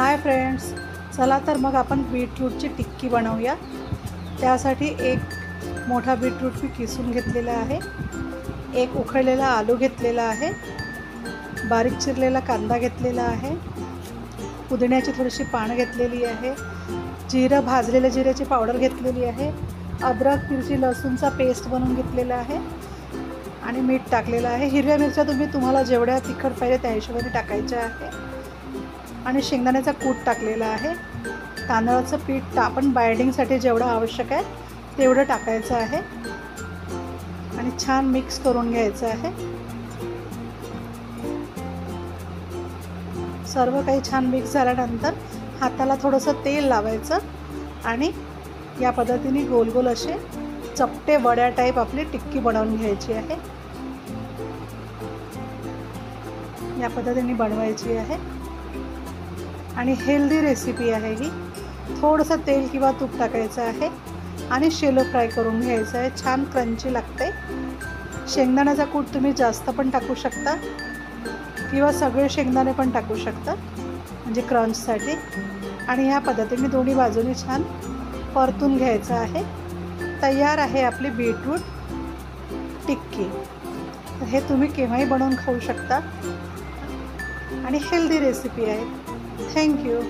Hi friends, चला तर मग आपण बीटरूटची टिक्की बनवूया। त्यासाठी एक मोठा बीटरूट मी किसून घेतलेला आहे, एक उखळलेला आलू घेतलेला आहे, बारीक चिरलेला कांदा घेतलेला आहे, पुदिन्याची थोडीशी पानं घेतलेली आहे, जिरं भाजलेल्या जिऱ्याची पावडर घेतलेली आहे, अद्रक मिरची लसूणचा पेस्ट बनवून घेतलेला आहे आणि मीठ टाकलेलं आहे। हिरव्या मिरच्या तुम्हाला जेवढ्या तिखट पाहिजे त्या हिशोबाने टाकायच्या आहे आणि शेंगदाण्याचा कूट टाकलेला आहे। तांदळाचं पीठ आपण बाइंडिंगसाठी जेवढं आवश्यक आहे तेवढं टाकायचं आहे आणि छान मिक्स करून घ्यायचं आहे। सर्व काही छान मिक्स झाल्यानंतर हाताला थोडंसं तेल लावायचं आणि या पद्धतीने गोल गोल असे चपटे वड्या टाईप आपली टिक्की बनवून घ्यायची आहे। या पद्धतीने बनवायची आहे आणि हेल्दी रेसिपी आहे ही। थोडंसं तेल किंवा तूप टाकायचं आहे आणि शेलो फ्राय करून घ्यायचं आहे। छान क्रंची लागते। शेंगदाण्याचा कूट तुम्ही जास्त पण टाकू शकता किंवा सगळे शेंगदाणे पण टाकू शकता म्हणजे क्रंचसाठी। आणि ह्या पद्धतीने दोन्ही बाजूनी छान परतून घ्यायचं आहे। तयार आहे आपली बीटरूट टिक्की। हे तुम्ही केव्हाही बनवून खाऊ शकता आणि हेल्दी रेसिपी आहे। थँक्यू।